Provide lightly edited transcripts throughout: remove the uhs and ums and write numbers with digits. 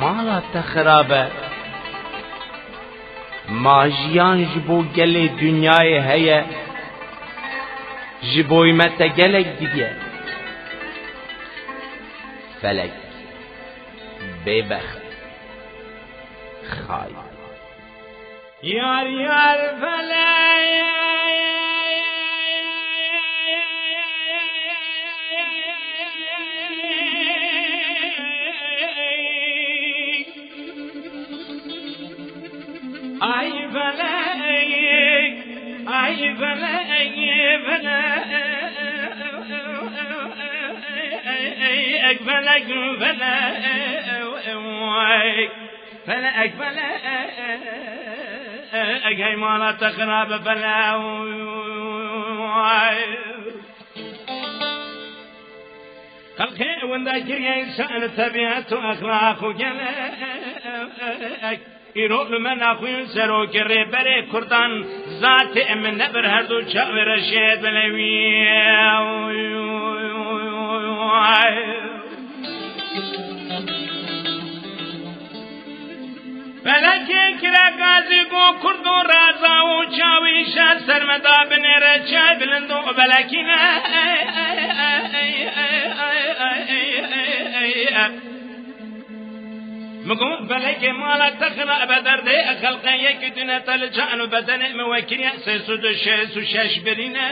مالا تخرابه ماجیان جبو گل دنیای هیا جبوی مت گلک دیگه فلک ببخت خای یار یار فلک ay felek mala تخرب فلا خلقي وندكر يا إنسان طبيعة أخلاق وجلك يروح من أخوين سروك الربري كردان ذات من نبر هردو شاور الشيد بلوي فلكي كرا قازي قو كردو رازا وشاوي شاد سرمدا بنيرا شاي بلندو بلكينا مقوم فلك مالا تخرع بدرد خلقية كدنا تلجعن بدن موكري سيسود الشيس وشاش برينا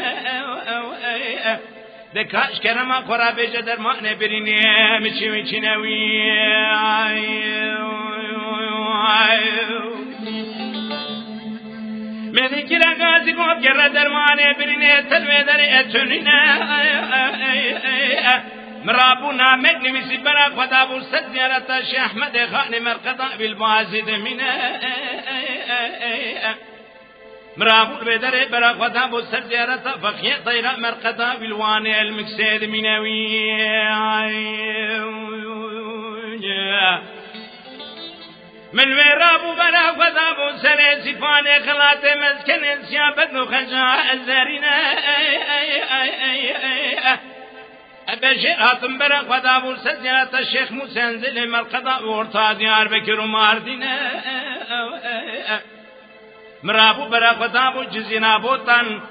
دكاش كرما قرابي جدر ما نبريني مشي مشي نوي مذكر غازي قوب جرى درماني بريني تلوي دري اتنينا مرابونا مجنبي سبرا خدابو سديرة شيخ أحمد خان مرقضاء بالبازد من مرابو بدر برا خدابو سديرة فخية طيرة مرقضاء بالواني المكسيد منوي من ويرابو برا خدابو سري سفاني خلاتي مسكن سيابت خجاء الزرينة أبشر هاتم برا خدا بورس زيارة الشيخ مسنزل مرقضاء ورطا ديار بكر وماردين مرابو برا خدا بو جزينا بوطن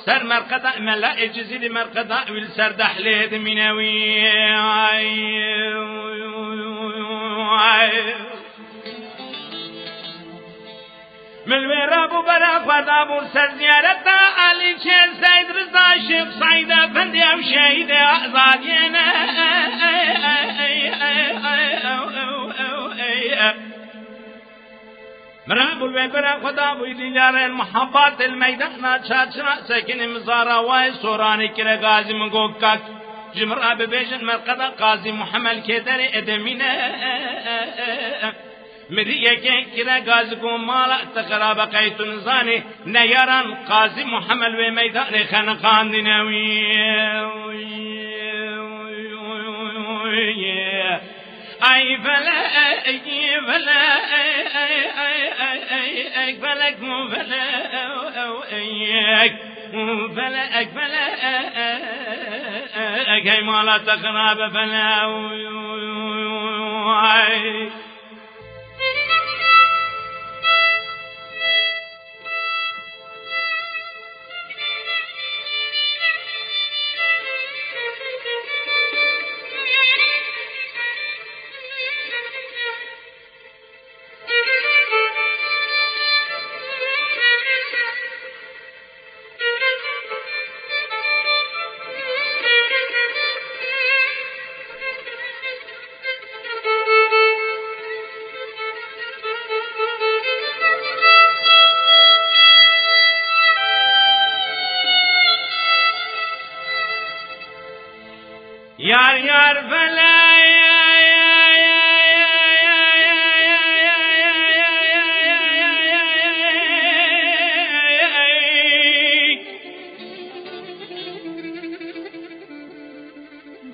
سر مرقضاء ملا جزيل مرقضاء والسر دحليد منوي من ويرابو برا خدا بورس زيارة علي شيخ سيد رضا شيخ سعيد افندي او شهيد اعزادينا مرابو الوبرا خدا بو ديار المحبات الميدان شاشرا سكن مزارا واي سوراني كره غازي منغوكاك جمرا ببيجن مرقدا قاضي محمد كدري ادمينا مريكي كده غازكم مالا تخراب قيت نزاني نيران قاضي محمد وميدان خنقان دنوي اي فلا فلا فلك فلا فلا اي مالا تخراب فلا يار يار فلا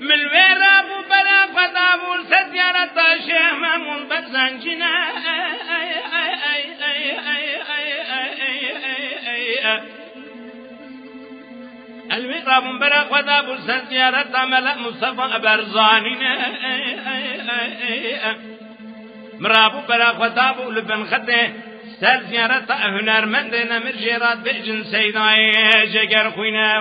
من وير ابو بلا خطاب سديرة الشيخ مامون بزنجنا الوطاب برا خطاب سديرة ملأ مصطفى برزاننا مرابو برا خطابو لبن خده سر زیارت هنرمند نمر جیرات بجن سیدای جگر خوینه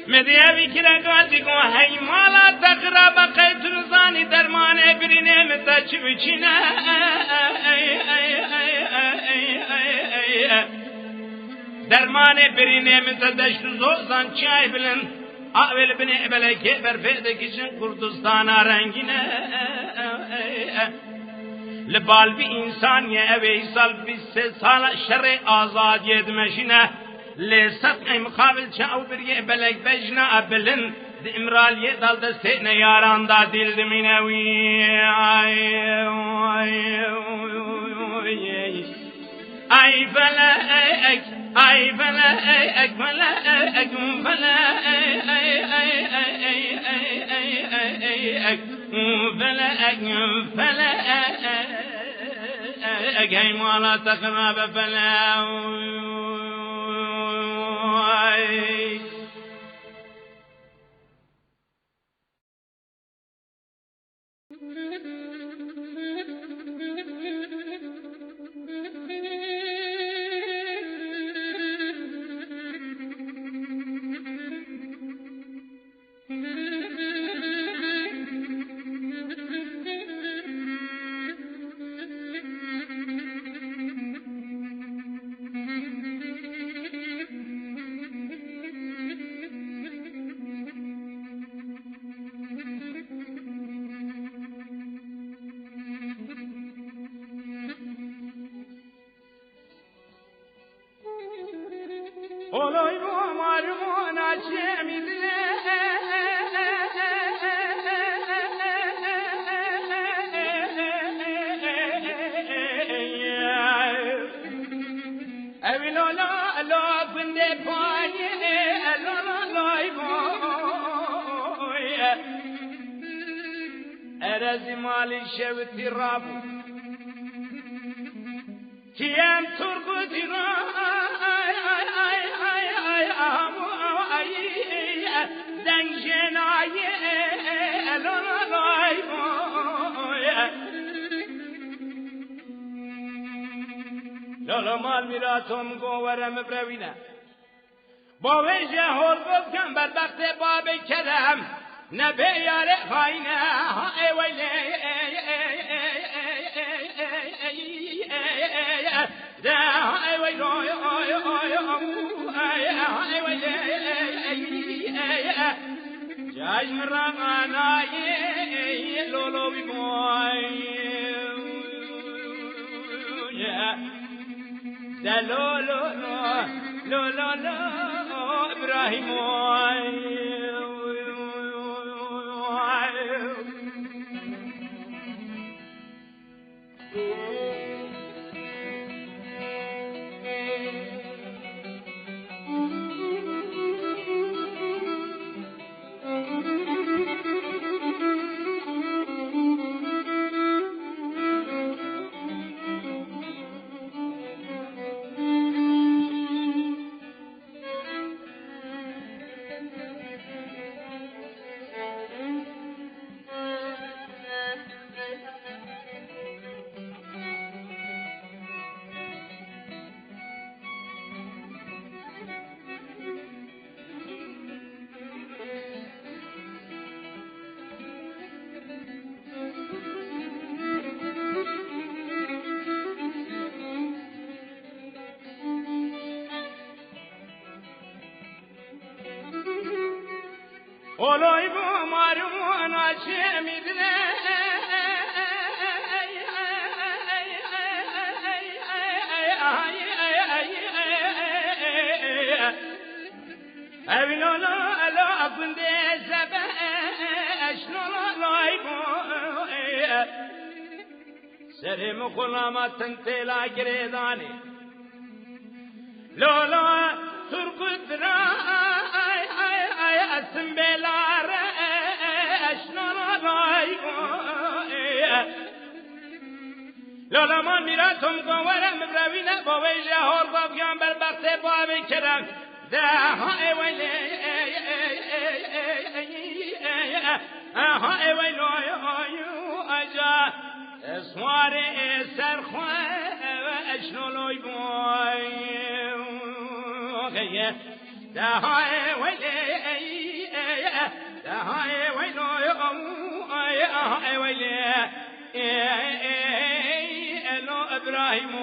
مدیوی کرا گازی گو هی مالا تقرب قیت رزانی درمانه برینه متا چوچینه درمانه برینه متا دشت زوزان چای بلن اول بنی بلکه برفیده کشن کردستان رنگینه لبال بی انسانیه اوی سال 23 سال شر آزادی دمشینه لسط مقابل چاو بریه بلک بجنا ابلن د امرالیه دال دسته یاران دا دل دمینوی ای فلک ای فلک فلک فلک ای مالا تقرب فلک Olay bu marmon açemizle evin ola la binde paye la lay boy erazi mali şevti rabu kiyem turgudira لولا مال میراتم گوورم بروینه با وجه هول بکن بدبخت باب کرم نبی یار خاینه ای ویلی ای ویلی جاج مرغانای لولو بی بوی دا لو لو لو لو لو ابراهيم olay bu marmon açemizle evin ola la binde sebeş lolay boy serim kulamatın tela giredani lola turkudra اسم بلاره اشنالای لالا من میراتم گوارم بروینه با ویجه هر بابیان بر بخت بابی کرم ده های ویلی های ویلو اجا سوار سرخواه اشنولوی بوی های ویلی های ویلو های ویلی الو ابراهیم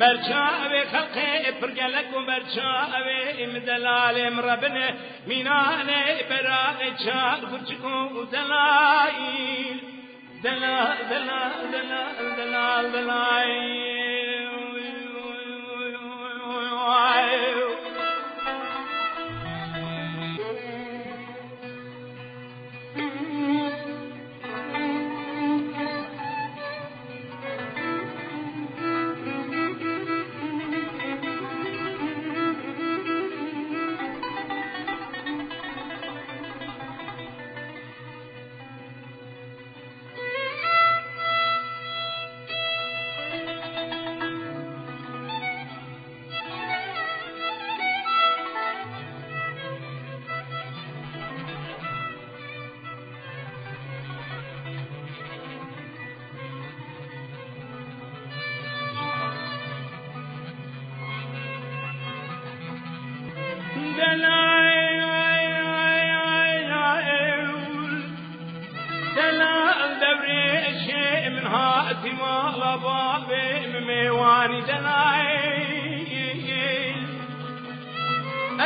برچاوي خلقي برجلكم برچاوي مدلال مربنا ميناني براني چار فرچكو دلائي دلال دلال دلال دلال دلائي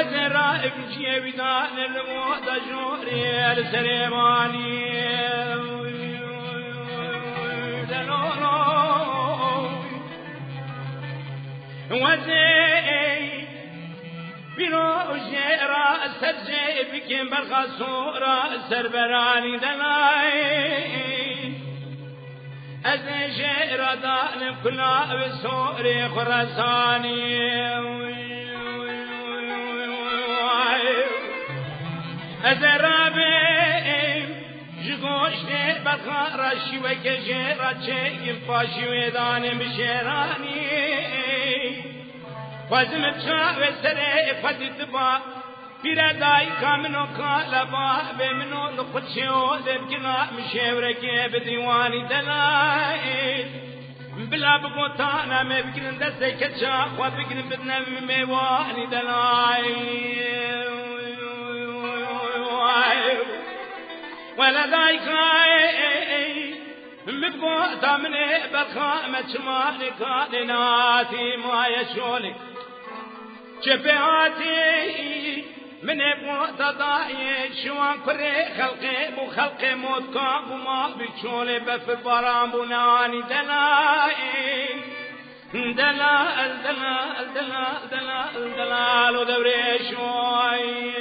أزرائب جيبدان الموت جوري السريماني وزي بروجي رأس الجيب كم بالخصورة السربراني دلاي أزي ردان كلا بسوري خرساني أزرابي جغوشتي بخارة شوك جيرة شيء فاشي ويدان بشيراني فازم تشاوي سري فتتبا برداي كامنو كالبا بمنو لخدشيو ذبكنا مشيوركي بديواني دلائل بلا بقوتانا مبكن دستي كتشا وبكن بدنا ميواني دلائل ولا دايكاي مبقوتا من بخامة شمالي كائناتي ما يشولي شفيعاتي من بقوتا ضايع شوان كري خلقي بو خلقي موت كاب وما بيشولي بفر برام بناني دلائي دلال دلال دلال دلال دلال ودوري شوي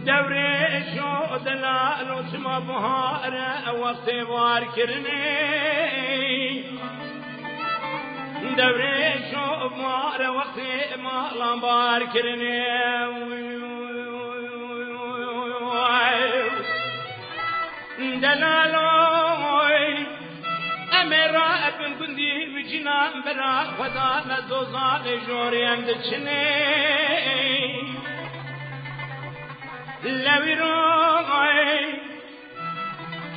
دوري شو دلال وسما بهار وقت بار كرني دوري شو بهار وقت ما لامبار كرني دلالوي امرا ابن كندي وجنا برا خدا نزوزا جوري عند چني لويروي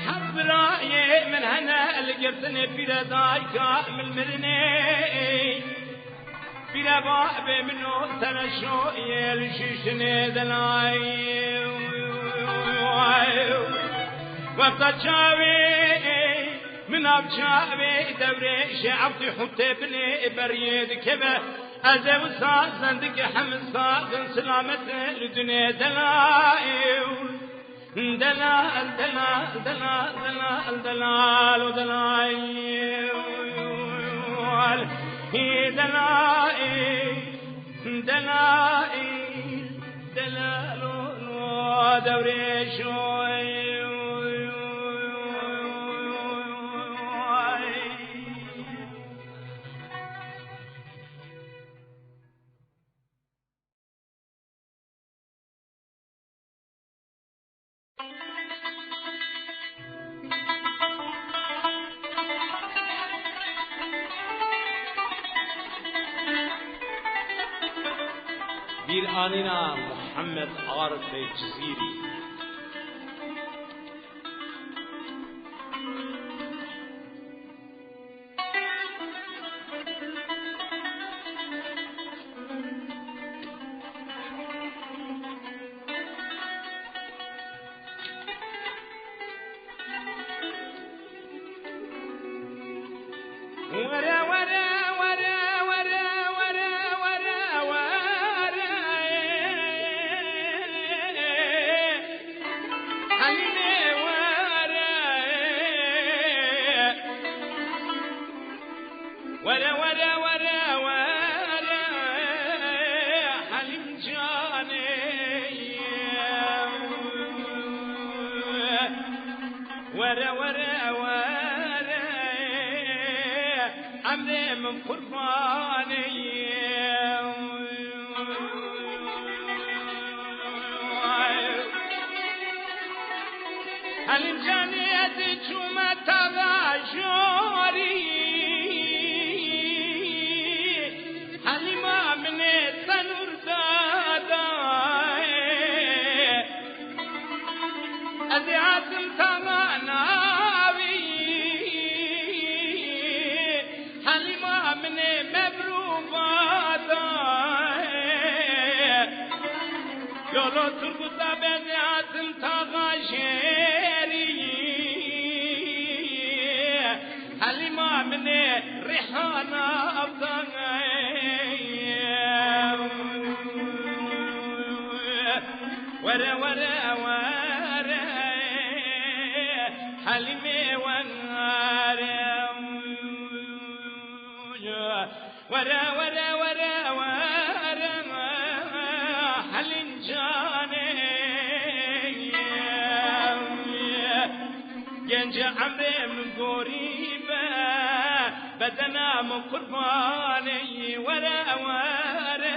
حبراي من هنا القرتني في ردايك من مرني في رباب منو تنشو يلششني دلاي وقت شاوي من أبشاوي دوري شعبتي حتى بني بريد كبه أزو سازندك حمد سازن سلامة لدنيا دلائل دلال دلال دلال دلال دلال ودلائل دلائل دلائل دلال ودوري شوي bir anina Muhammed Arif Ciziri عمري من قرباني الجانية جمع تغاشوري حليمة من التنور داداي أذيعات تغاناوي حليمة من مبروباداي يولو ترقصة بذيعات تغاشيري حليمة من ريحانة أبطاي ورا ورا ورا حليمة ونارا ورا ورا ورا ورا حليم جاني جنج عمري من قريبة بدنا من قرباني ورا ورا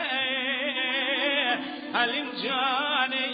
حليم جاني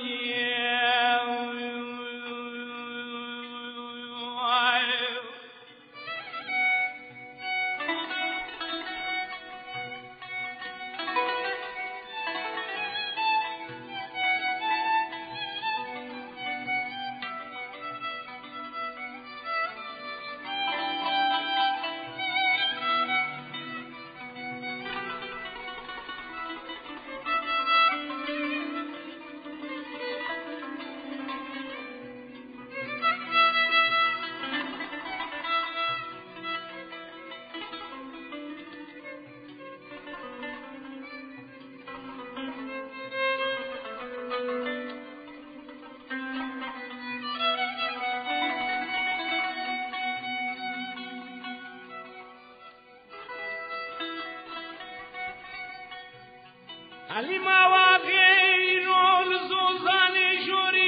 حليمة وغير الزوزان جوري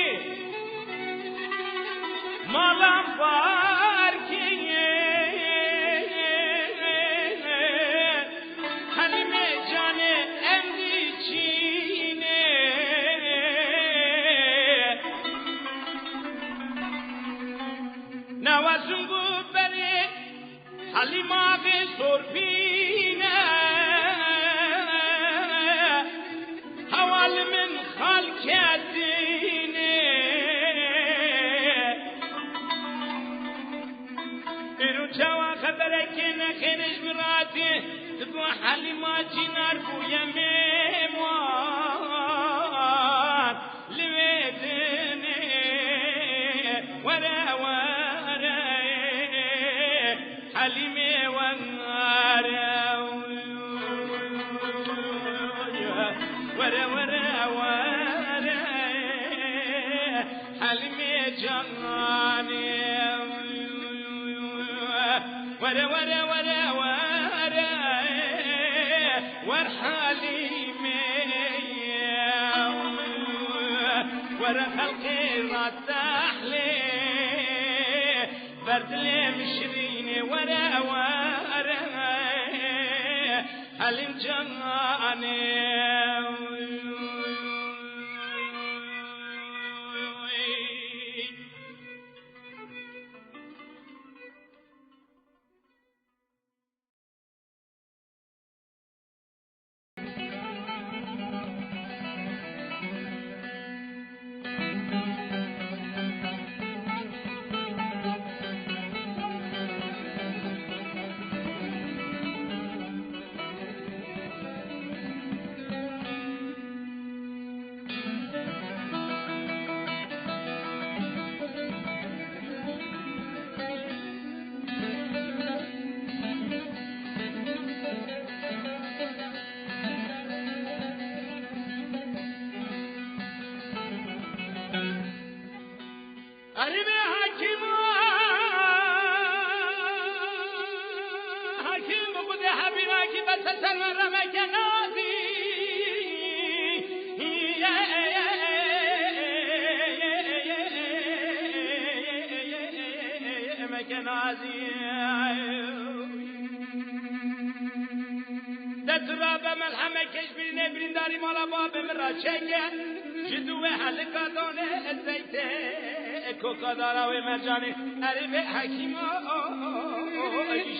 وسنگو بری حلیما به سربینه حوال من خلق دینه اینو جوا خبره که نخیرش براتی تبو حلیما جینار بوی میموان لویدنه ورا ورا حلیمه ونارا ورا ورا ورا حلیمه جانانه ورا ورا ورا ورا ور حلیمه ورا خلقي راتحلي برد لي مشريني ورا ورا حليم جاني قریبه حکیم بوده حبیبه که بس سرورمه که نازی مکنازی دترا به ملحمه کش برینه برینداری مالا باب من را چکه جدوه حلقه دانه زیته کوکا دارا و مرجانی عرب حکیم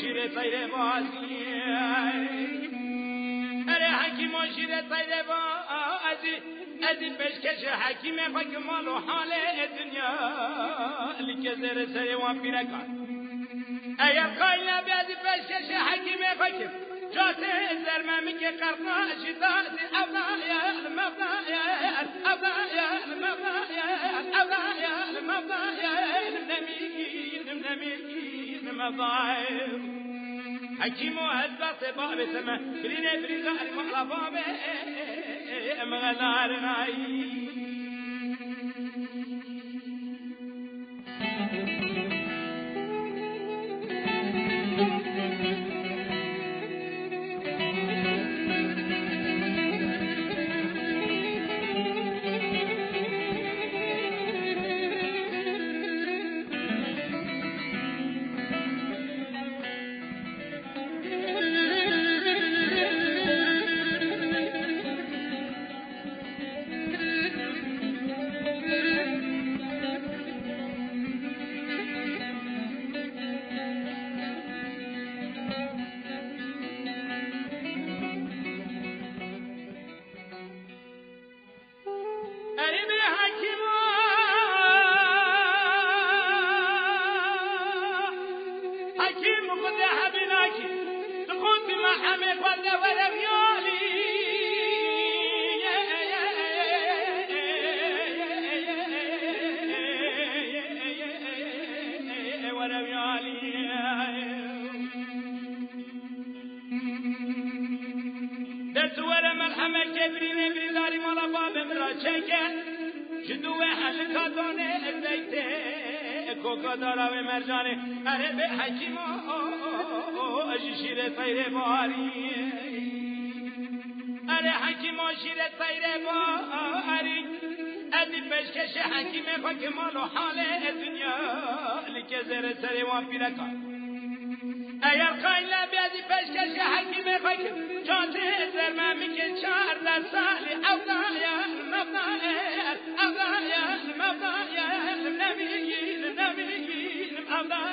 شیر سیر بازی اره حکیم شیر سیر بازی از پیشکش حکیم فکر مال و حال دنیا لیکه زیر سر وان پیرکان اگر قایل نبی از پیشکش حکیم فکر جاته زرممی که قرنا شداد ابرایا المبرایا ابرایا المبرایا ابرایا المبرایا نمیر مضاير حكيم وهزبط باب سما برينا برينا على باب مغنار ناي دسوره مرحمه جبريل بلاري مالا باب مراچکه جدوه حلقه دانه زیته کوکا دارا و مرجانه اره به حکیم شیر سیر باری اره حکیم شیر سیر باری ادی پیشکش حکیم فکر مال و حال دنیا لیکه زیر سر وان پیرکان اگر قایل بیادی پیشکش حکیم فکر جاته زرممی که 14 سالی ابرایا المبرایا ابرایا المبرایا نمیگیم ابرایا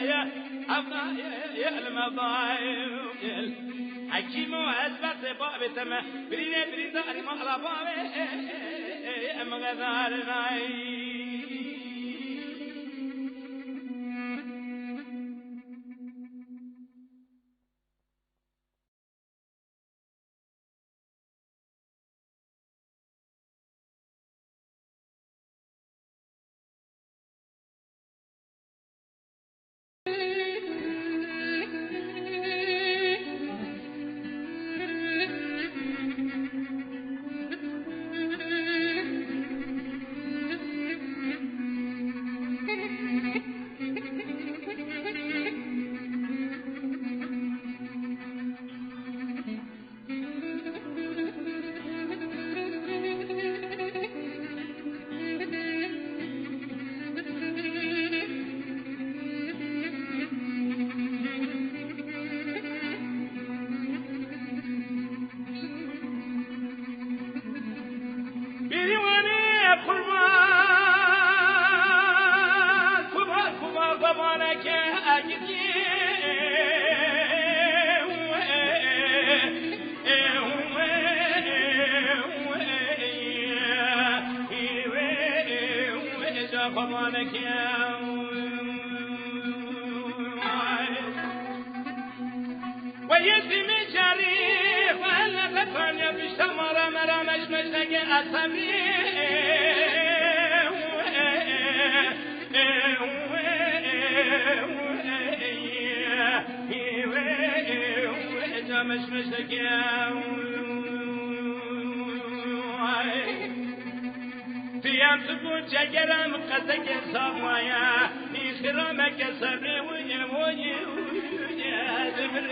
يا المضايل حكيم وأثبت باب تما بريد داري ما على بابي أما غزالنا ويسمي شريف ألا بفني بشمر مرامش مشتاق أسمي مش مشتاق فيام تقول شجرة مقدك سامايا إخرامك سبري ويا زبر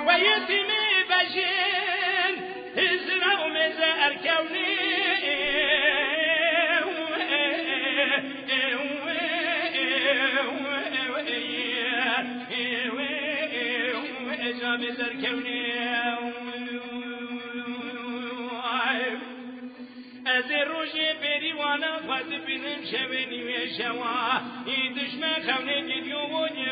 ويتمي بشين هزرا ومزار كوني مزار كوني روشی بریوانا فاز بینم شبنی و شوا این دشمن خونه گیدیو ونی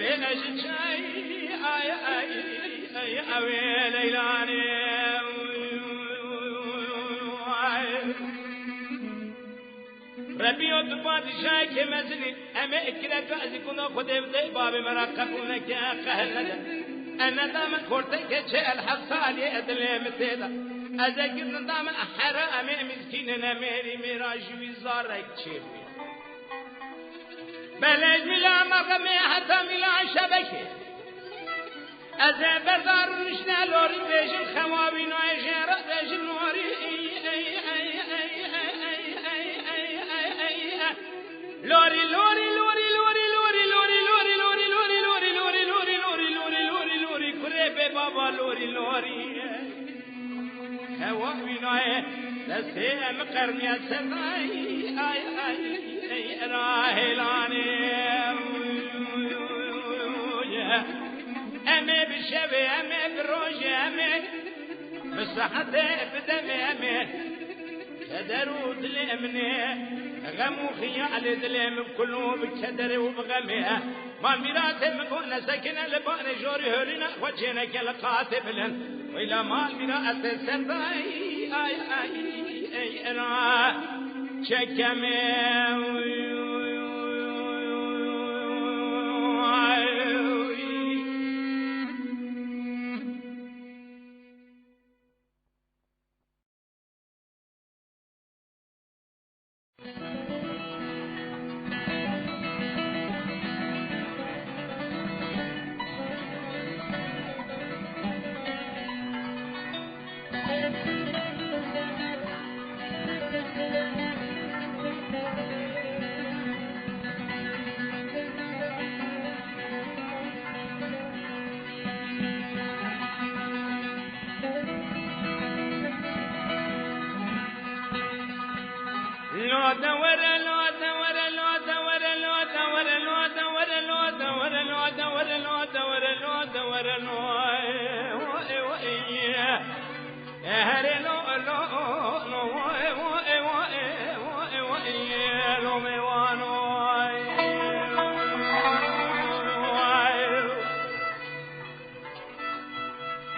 بينش شاي اي اي اي اوي ليلاني ربيو تبادشاي كمزني اما اكلك ازكونا خدي بدي باب مراقبونك يا قهلنا انا دام خورتك شيء الحصالي ادلي متدا اذكر دام حرام مسكيننا ميري ميراجوي زارك شيء بلد ملا مقامي حتى ملا شبكه از بردار نشنا لوري بيجن خوابي نايجن ردجن نوري لوري لوري لوري لوري لوري لوري لوري لوري لوري لوري لوري لوري لوري لوري لوري لوري كريبي بابا لوري لوري خوابي ناي لسيم قرنيا سماي اي اي اي راهلاني امي بشبي امي بروجي امي بصحتي بدمي امي كدرو دلمني غمو خيال دلم كله بكدر وبغمي ما ميراتي مكون سكن لبان جوري هولنا وجهنا كالقاتب لن وإلى ما ميرات سرباي اي اي اي انا شكمي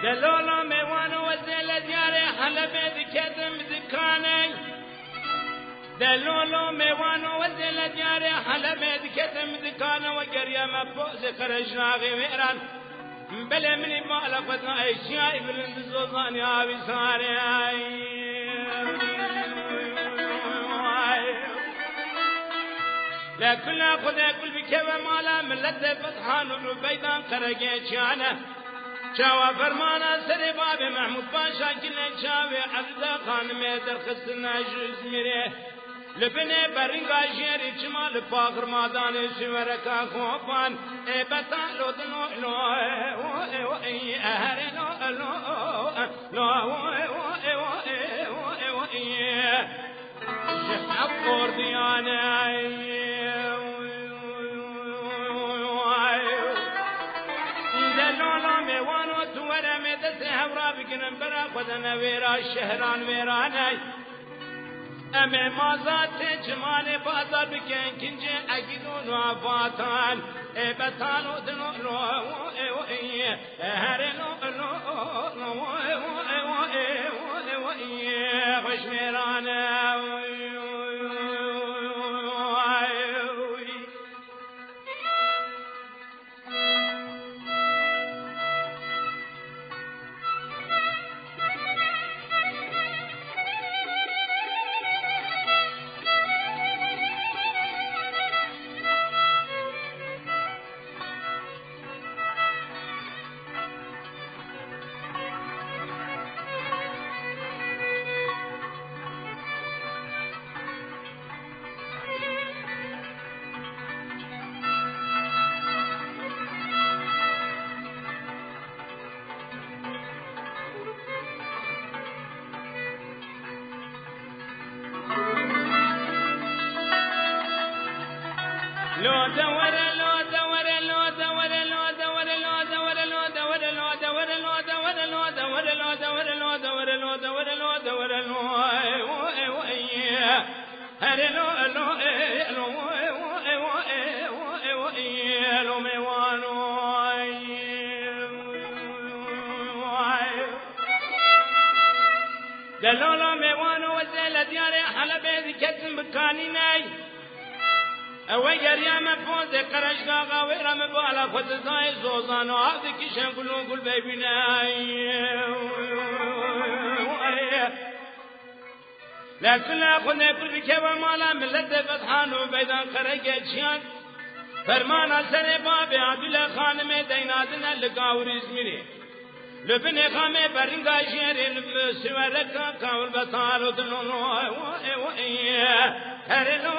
دلولا ميوانو وزيل دياري حلبي ذكتم ذكاني دلولو ميوانو وزيل دياري حلبي ذكتم ذكاني وقريا مبوز خرجنا غيران بلا مني مالفتنا اشياء بلند زوزان يا بساري لكن خدا كل بكوا مالا ملت فتحان وبيدان قرقي شانه شاوا فرمانا سري باب محمود باشا كل شاوي عبد خان ميدر خصنا جوز ميري لبني برنگا جيري جمال فاخر مادان سوركا خوفان اي بتالو دنو لو او اي اهر لو لو لو او اي شحب قرديانا بكن برا خدنا ويرا شهران ويراناي امي مازات جمال بازار بكن كنجي اكيدون وفاتان اي بتالو دنو لو اي هرنو لو اي خوش ويرانا هرلو دلالا میوان و زل دیار حلبه ذکتن بکانی نی اوه گریم فوز قرشگاه غاورم بالا خود زای زوزان و عبد کشم گلو گل ببینی لكن خود نکل که و مالا ملت فتحان و بیدان خرگه چیان فرمان سر باب عبدالله خانم دینادن لگاور ازمینی لبن خامه برنگا شیرین سورکا کاول بطارو دلونو هرلو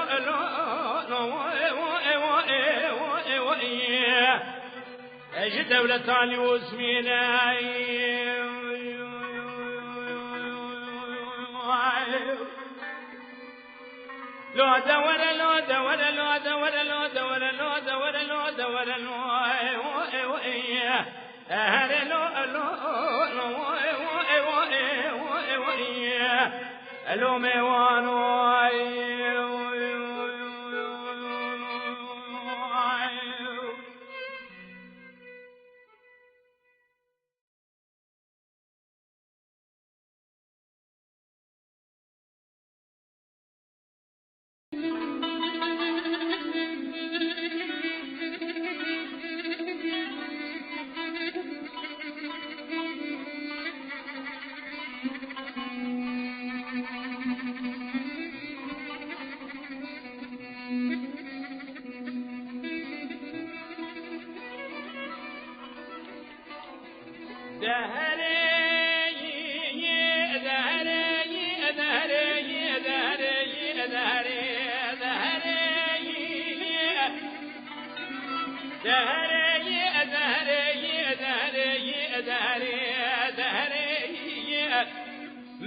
اجي دولتاني واسميناي لو دور لو دور لو دور لو دور لو دور لو دور لو هرلو لو ميوانو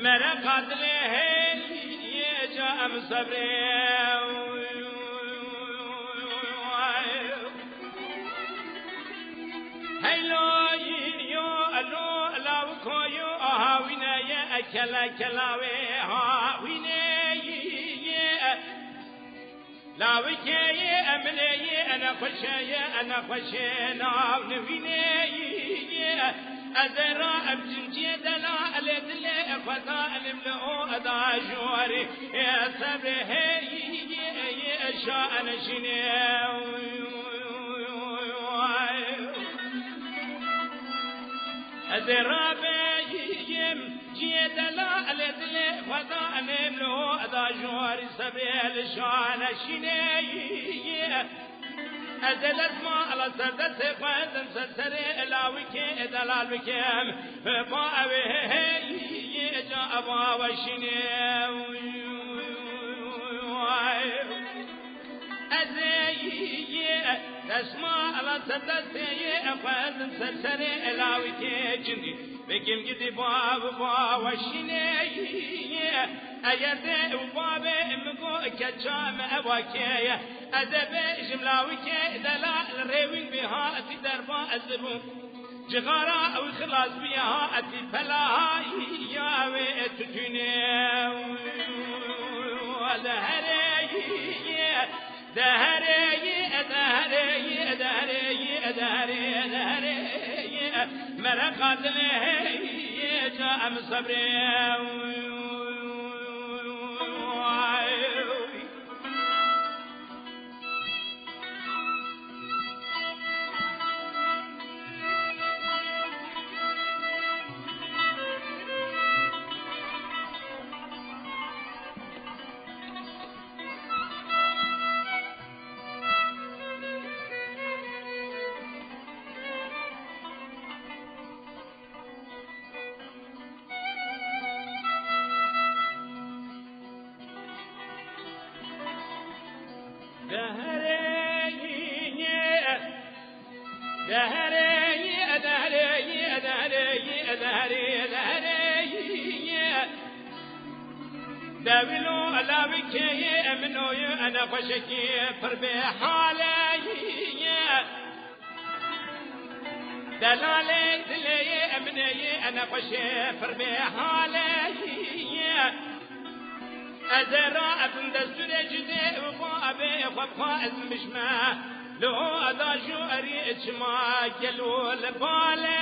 مرا قاتل ہے یہ جام صبر هلو يو الو لاو كويو هاوينا يا اكلا كلاوي هاوينا لاو كي امني انا خشيا انا خشينا نوينا ازرا ابجنجي دلا الدل فتا الملو ادا جوري يا صبر هي شان شنو ازرا بيم جي دلا الدل فتا الملو ادا جوري صبر شان شنو ازلت ما على سردت فازن سسر الاوك دلال بكم ما اوه جا ابا وشني ازي تسمع على سردت فازن سسر الاوك جندي بكم جدي بابا وشني ايده وباب مكو كجام اباكيه ادب جملاوك دلال ريوين بها اتي دربا ازبو جغارا او خلاص بها اتي فلا يا ويتتني دهري دهري دهري دهري دهري دهري مرقات له جاء من صبري داولو ألاوك أمنو أنا فشكي فربي حالي دلالي دلي أمني أنا فشكي فربي حالي أزرا أبن دستور جدي وفابي وفا أزمشما لو أدا شو أريد ما جلو لبالي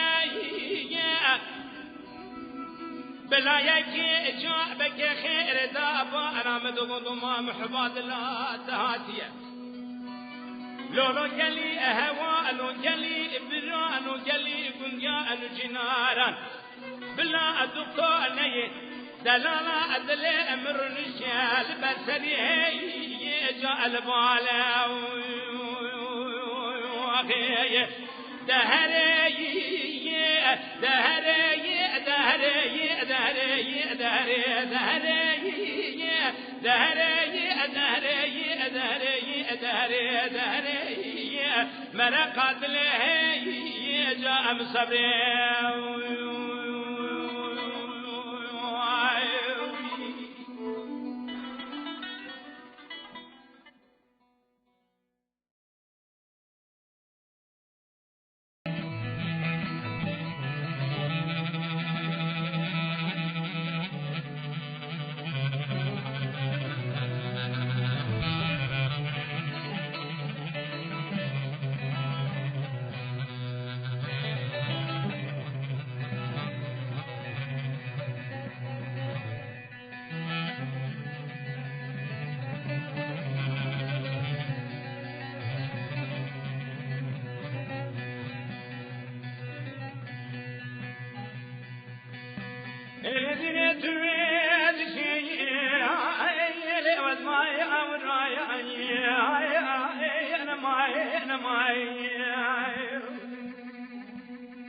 بلا يكي جابك خير دابا أنا مدغض ما محباد الله تهاتيه لولو قلي أهوا لو قلي إبرا لو قلي قنيا لو جنارا بلا الدكتور نيه دلالا أدلي أمر نشال بسري جاء البالا دهري دهري دهري دهري دهري دهري دهري دهري مرقت له جاء مصبري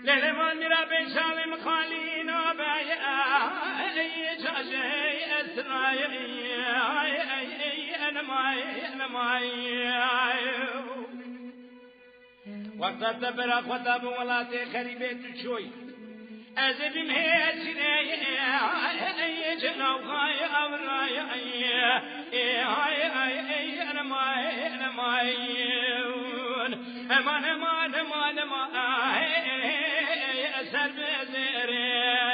للمان مرا بشام خالينا بايا جاجي اسراي انا ماي وقت تبرا خطاب ولا تخريبت شوي ازب مهجني جنو غاي امراي انا ماي امان أسر بزيري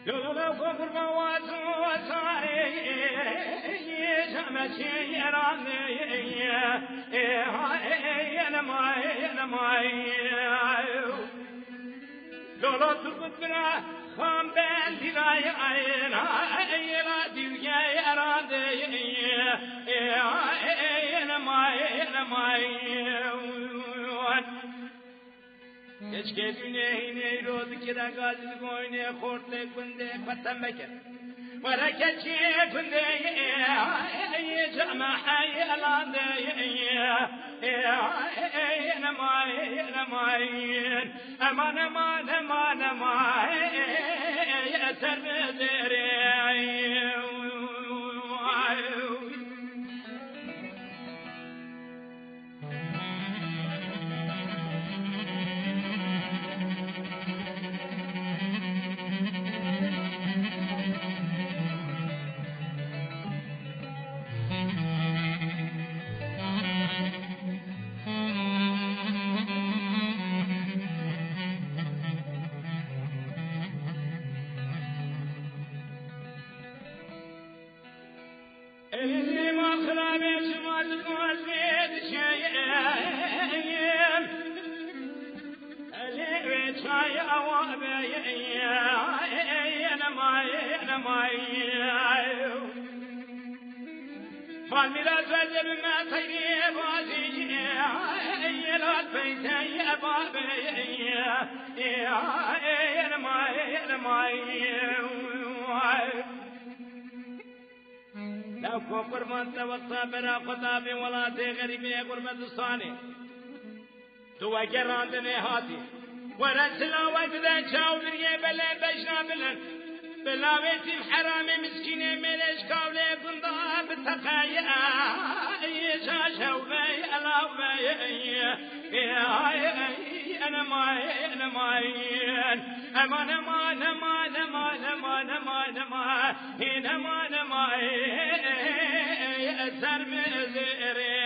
لو كفر موات وصاري جمتي يراني انا ماي لو تربط بنا خام بين دراي عينا يلا دنيا يراني انا ماي Keşke dünyayı roz kira gazil koyne korte kunde patameke. Vara keşke kunde jama hayalande aman yeter bedere. اللي ما خرب شمال الوالد شيء اللي بيتشاي أوابي أنا ماي فالميراث وزب ما خيري بازي لا بيتي أبابي أنا ماي لو كفر من توصى برا خطابي ولا تغربي قربة الصاني تو اگران نهاتی ورسلا وجد شاولي بلا بشنا بلن بلا بيتي حرام مسكين ملش كاولي قندا بتقايا يشاشوا بي أنا ماي أمان أمان أمان أمان أمان أمان أمان أمان أسر مزري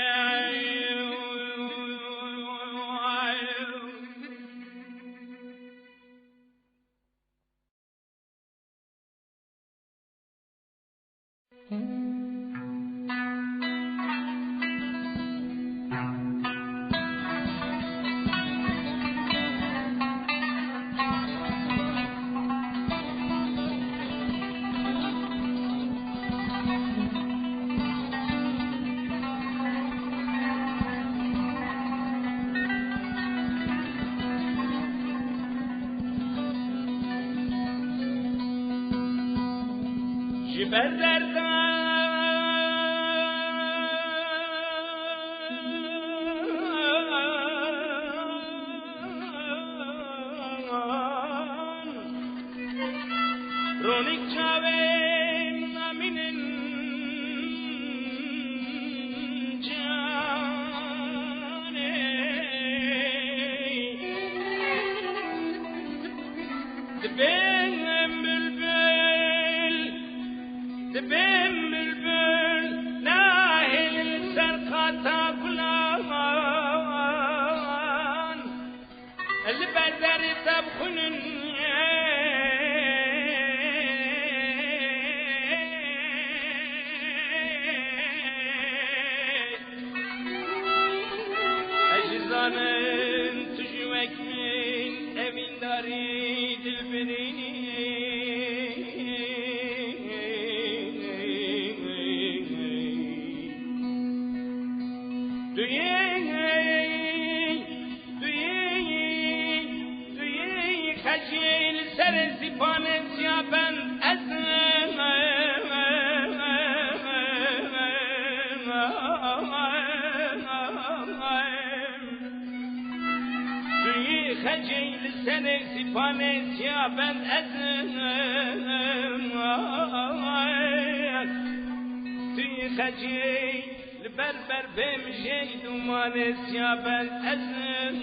رونيك جاوين امين جاني دبين بلبل ناهل السرقة فلان البدر تبخن تجوك من أمين داري دلبريني دوي خجل سر زبان زيابن أزم خجل سر زبان زيابن أزم دوي خجل البربر بمجي دومان زيابن أزم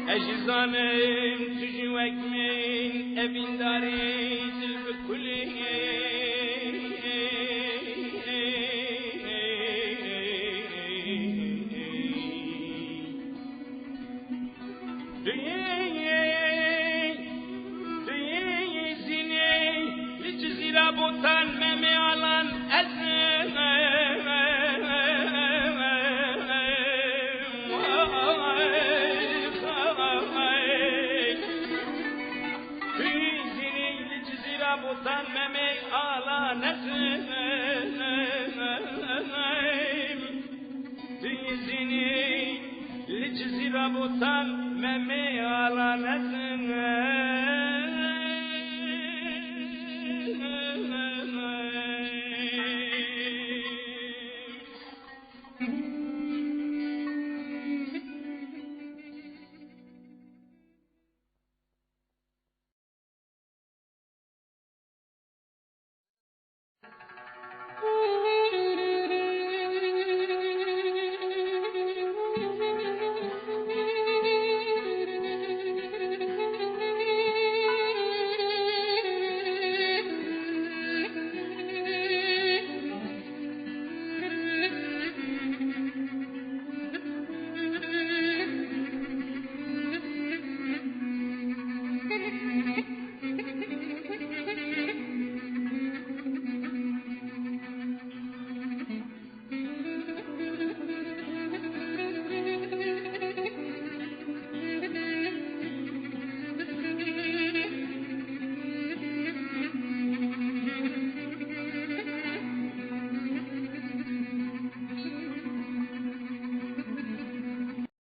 أجزانم تجوك من أبين داري البكلية دنيا زيني لجزيرة بوطان ممي علان أزم بوطان ممي على نسم دنيا لجزيرة بوطان ممي على نسم